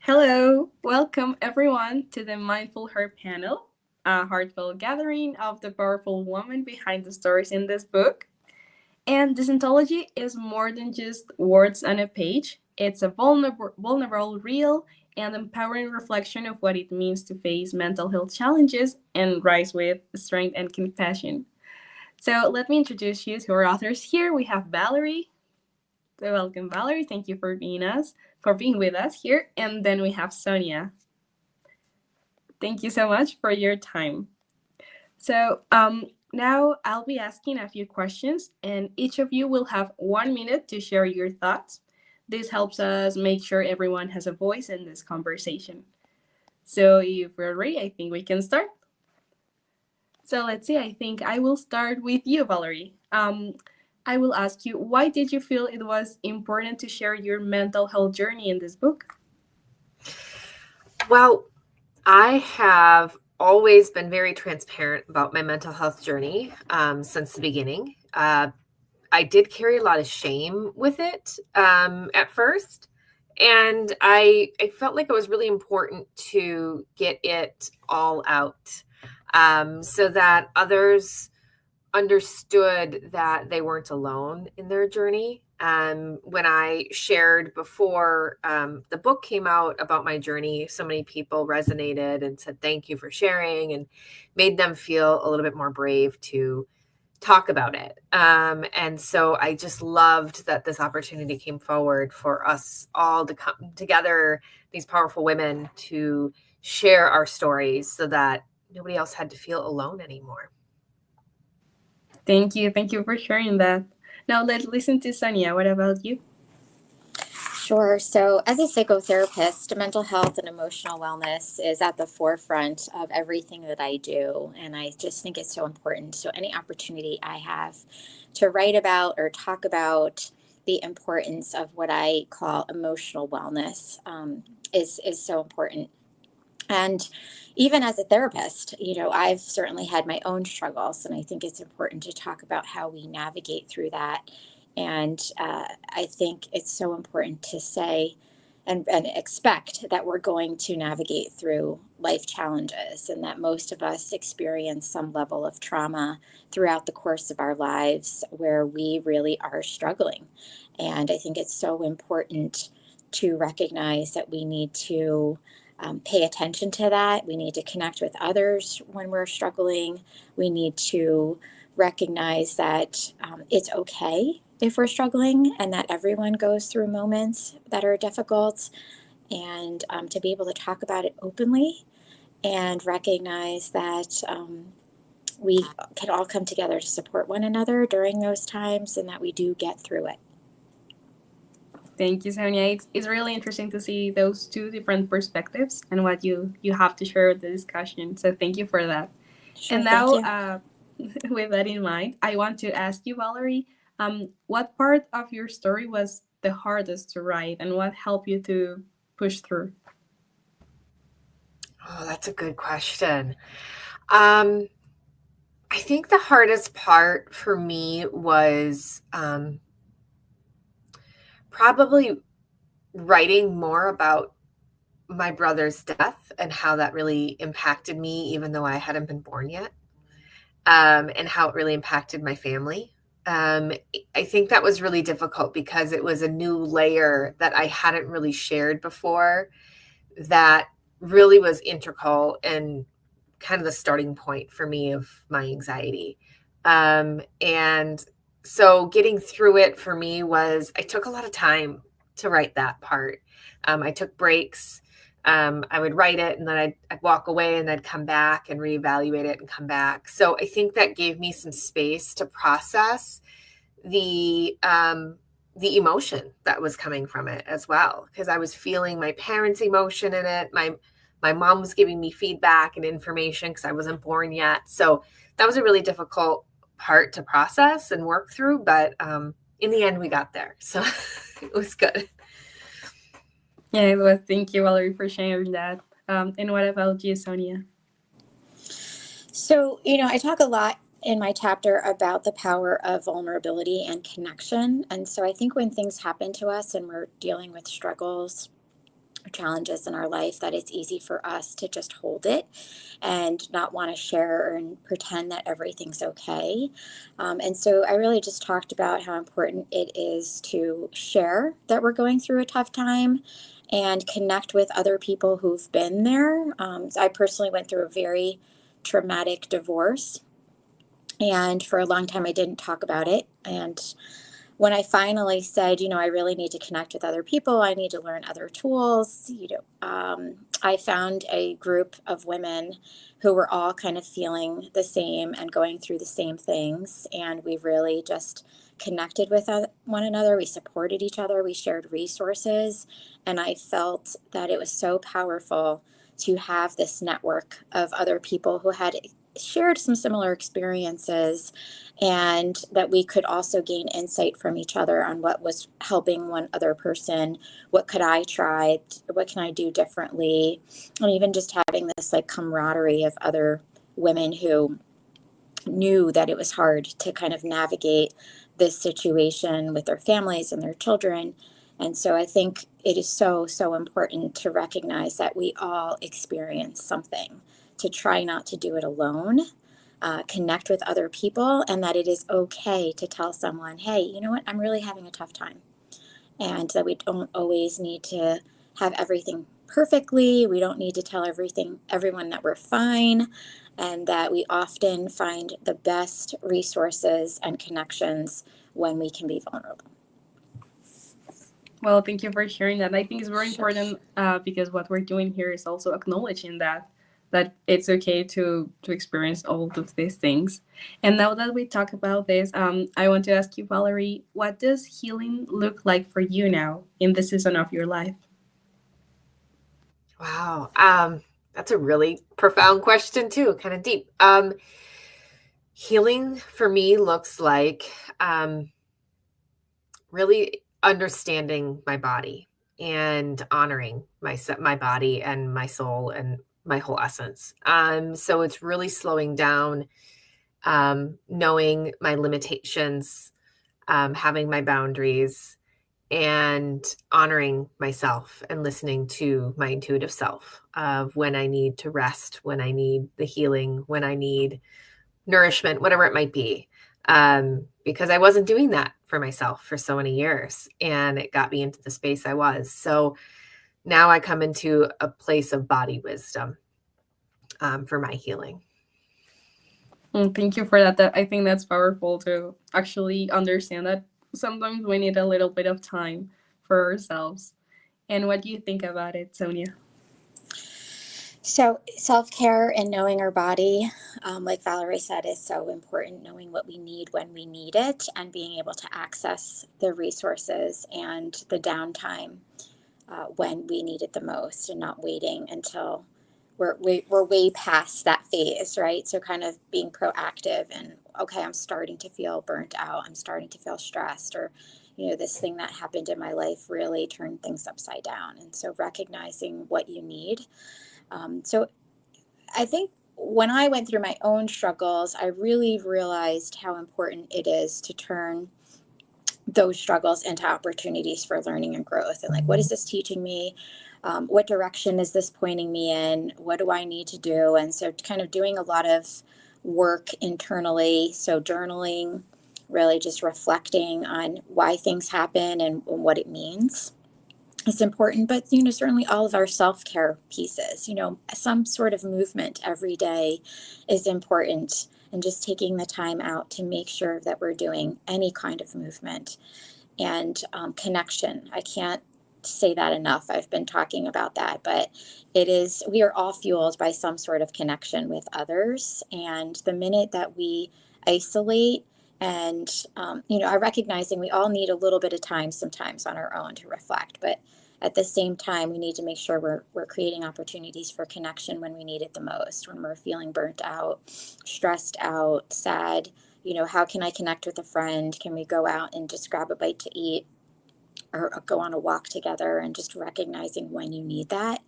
Hello, welcome everyone to the Mindful Her panel, a heartfelt gathering of the powerful women behind the stories in this book. And this anthology is more than just words on a page, it's a vulnerable, real, and empowering reflection of what it means to face mental health challenges and rise with strength and compassion. So, let me introduce you to our authors here. We have Valerie. So welcome, Valerie. Thank you for being with us here. And then we have Sonia. Thank you so much for your time. So now I'll be asking a few questions, and each of you will have 1 minute to share your thoughts. This helps us make sure everyone has a voice in this conversation. So if we're ready, I think we can start. So let's see. I think I will start with you, Valerie. I will ask you, why did you feel it was important to share your mental health journey in this book? Well, I have always been very transparent about my mental health journey since the beginning. I did carry a lot of shame with it at first. And I felt like it was really important to get it all out so that others understood that they weren't alone in their journey. When I shared before the book came out about my journey, so many people resonated and said, thank you for sharing, and made them feel a little bit more brave to talk about it. And so I just loved that this opportunity came forward for us all to come together, these powerful women, to share our stories so that nobody else had to feel alone anymore. Thank you. Thank you for sharing that. Now let's listen to Sonia. What about you? Sure. So, as a psychotherapist, mental health and emotional wellness is at the forefront of everything that I do. And I just think it's so important. So, any opportunity I have to write about or talk about the importance of what I call emotional wellness is so important. And even as a therapist, I've certainly had my own struggles, and I think it's important to talk about how we navigate through that. And I think it's so important to say and expect that we're going to navigate through life challenges and that most of us experience some level of trauma throughout the course of our lives where we really are struggling. And I think it's so important to recognize that we need to pay attention to that. We need to connect with others when we're struggling. We need to recognize that it's okay if we're struggling and that everyone goes through moments that are difficult, and to be able to talk about it openly and recognize that we can all come together to support one another during those times and that we do get through it. Thank you, Sonia. It's really interesting to see those two different perspectives and what you have to share with the discussion. So thank you for that. Sure, And thank now, you. with that in mind, I want to ask you, Valerie, what part of your story was the hardest to write, and what helped you to push through? Oh, that's a good question. Um, I think the hardest part for me was probably writing more about my brother's death and how that really impacted me, even though I hadn't been born yet, and how it really impacted my family. I think that was really difficult because it was a new layer that I hadn't really shared before that really was integral and kind of the starting point for me of my anxiety. And so getting through it for me was, I took a lot of time to write that part. I took breaks. I would write it and then I'd walk away and I'd come back and reevaluate it and come back. So I think that gave me some space to process the emotion that was coming from it as well, because I was feeling my parents' emotion in it. My mom was giving me feedback and information because I wasn't born yet. So that was a really difficult part to process and work through. But in the end, we got there. So it was good. Yeah, it was. Thank you, Valerie, for sharing that. And what about you, Sonia? So, I talk a lot in my chapter about the power of vulnerability and connection. And so I think when things happen to us and we're dealing with struggles, challenges in our life, that it's easy for us to just hold it and not want to share and pretend that everything's okay. And so I really just talked about how important it is to share that we're going through a tough time and connect with other people who've been there. So I personally went through a very traumatic divorce, and for a long time I didn't talk about it. And when I finally said, I really need to connect with other people, I need to learn other tools, I found a group of women who were all kind of feeling the same and going through the same things. And we really just connected with one another. We supported each other. We shared resources. And I felt that it was so powerful to have this network of other people who had shared some similar experiences, and that we could also gain insight from each other on what was helping one other person, what could I try, what can I do differently, and even just having this like camaraderie of other women who knew that it was hard to kind of navigate this situation with their families and their children. And so I think it is so, so important to recognize that we all experience something, to try not to do it alone, connect with other people, and that it is okay to tell someone, hey, you know what, I'm really having a tough time. And that we don't always need to have everything perfectly. We don't need to tell everyone that we're fine, and that we often find the best resources and connections when we can be vulnerable. Well, thank you for sharing that. I think it's very important because what we're doing here is also acknowledging that it's okay to experience all of these things. And now that we talk about this, I want to ask you, Valerie, what does healing look like for you now in the season of your life? Wow. That's a really profound question too, kind of deep. Healing for me looks like really understanding my body and honoring my body and my soul and my whole essence. So it's really slowing down, knowing my limitations, having my boundaries, and honoring myself and listening to my intuitive self of when I need to rest, when I need the healing, when I need nourishment, whatever it might be. Because I wasn't doing that for myself for so many years, and it got me into the space I was. So now I come into a place of body wisdom for my healing. Thank you for that. I think that's powerful to actually understand that sometimes we need a little bit of time for ourselves. And what do you think about it, Sonia? So self-care and knowing our body, like Valerie said, is so important. Knowing what we need when we need it, and being able to access the resources and the downtime when we need it the most, and not waiting until we're way past that phase, right? So kind of being proactive and, okay, I'm starting to feel burnt out. I'm starting to feel stressed, or, this thing that happened in my life really turned things upside down. And so recognizing what you need. So I think when I went through my own struggles, I really realized how important it is to turn those struggles into opportunities for learning and growth. And like, what is this teaching me? What direction is this pointing me in? What do I need to do? And so kind of doing a lot of work internally. So journaling, really just reflecting on why things happen and what it means. It's important, but certainly all of our self-care pieces, some sort of movement every day is important, and just taking the time out to make sure that we're doing any kind of movement. And connection, I can't say that enough. I've been talking about that, but we are all fueled by some sort of connection with others. And the minute that we isolate, and are recognizing we all need a little bit of time sometimes on our own to reflect, but at the same time, we need to make sure we're creating opportunities for connection when we need it the most, when we're feeling burnt out, stressed out, sad. How can I connect with a friend? Can we go out and just grab a bite to eat, or go on a walk together? And just recognizing when you need that.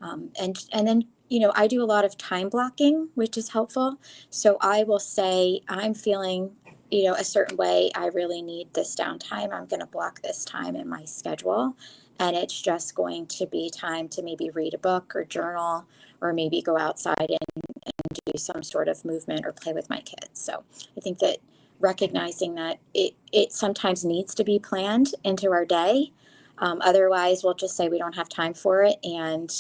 And then, I do a lot of time blocking, which is helpful. So I will say, I'm feeling a certain way. I really need this downtime. I'm going to block this time in my schedule. And it's just going to be time to maybe read a book or journal, or maybe go outside and do some sort of movement or play with my kids. So I think that recognizing that it sometimes needs to be planned into our day. Otherwise, we'll just say we don't have time for it. And,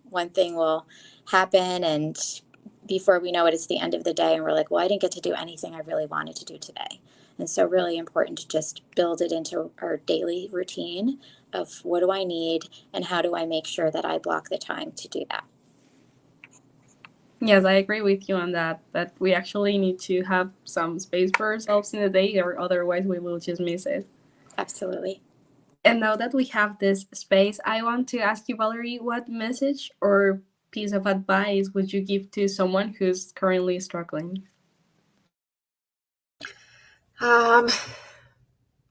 one thing will happen, and before we know it, it's the end of the day, and we're like, well, I didn't get to do anything I really wanted to do today. And so really important to just build it into our daily routine of what do I need and how do I make sure that I block the time to do that. Yes, I agree with you on that we actually need to have some space for ourselves in the day, or otherwise we will just miss it. Absolutely. And now that we have this space, I want to ask you, Valerie, what message or piece of advice would you give to someone who's currently struggling?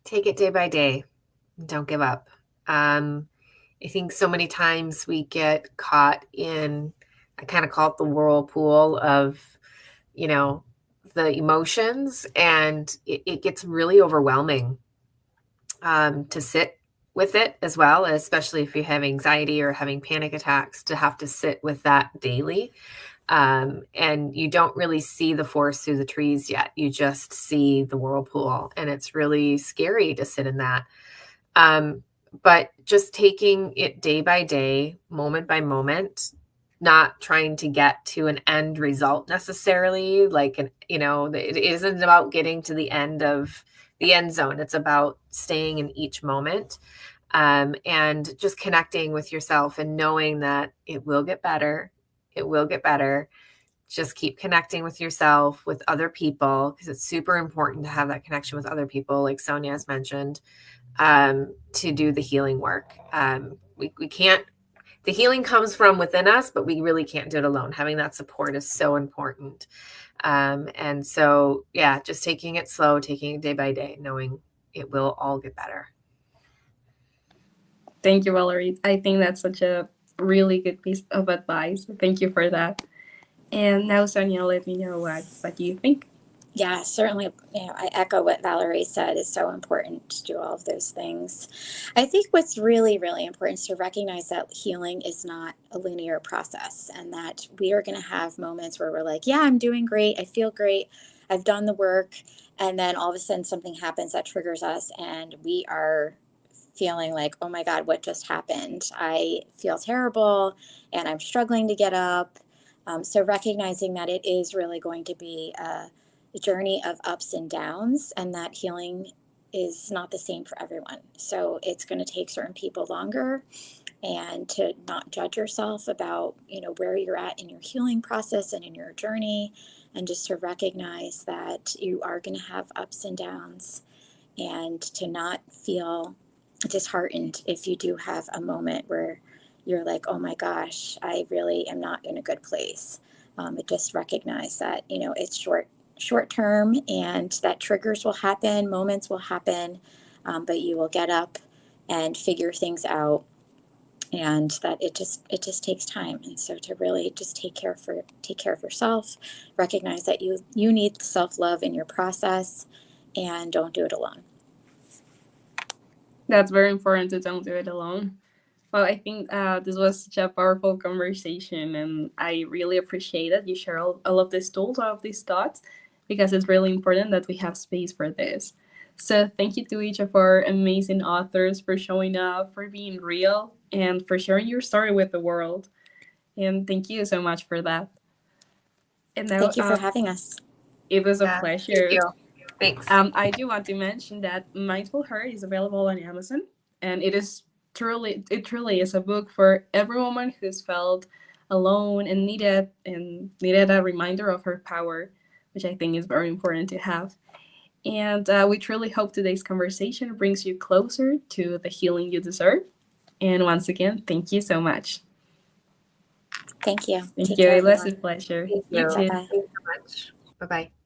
Take it day by day. Don't give up. I think so many times we get caught in, I kind of call it the whirlpool of, the emotions, and it gets really overwhelming to sit with it as well, especially if you have anxiety or having panic attacks, to have to sit with that daily. And you don't really see the forest through the trees yet. You just see the whirlpool, and it's really scary to sit in that. But just taking it day by day, moment by moment, not trying to get to an end result necessarily. It isn't about getting to the end of the end zone. It's about staying in each moment, and just connecting with yourself and knowing that it will get better. It will get better. Just keep connecting with yourself, with other people, because it's super important to have that connection with other people, like Sonia has mentioned, to do the healing work. We can't, the healing comes from within us, but we really can't do it alone. Having that support is so important. And so, yeah, just taking it slow, taking it day by day, knowing it will all get better. Thank you, Valerie. I think that's such a really good piece of advice. Thank you for that. And now, Sonia, let me know what you think. Yeah, certainly. I echo what Valerie said. It's so important to do all of those things. I think what's really, really important is to recognize that healing is not a linear process, and that we are going to have moments where we're like, yeah, I'm doing great. I feel great. I've done the work. And then all of a sudden something happens that triggers us, and we are feeling like, oh my God, what just happened? I feel terrible and I'm struggling to get up. So recognizing that it is really going to be a journey of ups and downs, and that healing is not the same for everyone. So it's going to take certain people longer, and to not judge yourself about, where you're at in your healing process and in your journey, and just to recognize that you are going to have ups and downs, and to not feel disheartened if you do have a moment where you're like, oh my gosh, I really am not in a good place. Just recognize that, it's short term, and that triggers will happen, moments will happen, but you will get up and figure things out, and that it just takes time. And so to really just take care of yourself, recognize that you need self-love in your process, and don't do it alone. That's very important, to don't do it alone. Well, I think this was such a powerful conversation, and I really appreciate that you share all of these tools, all of these thoughts, because it's really important that we have space for this. So thank you to each of our amazing authors for showing up, for being real, and for sharing your story with the world. And thank you so much for that. And now, Thank you for having us. it was a Yeah, pleasure. thank you. Thanks. I do want to mention that Mindful Heart is available on Amazon, and it truly is a book for every woman who's felt alone and needed a reminder of her power, which I think is very important to have. And we truly hope today's conversation brings you closer to the healing you deserve. And once again, thank you so much. Thank you. Thank Take you. care, It was everyone. a pleasure. Thank You you. too. Bye-bye. Thanks so much. Bye-bye.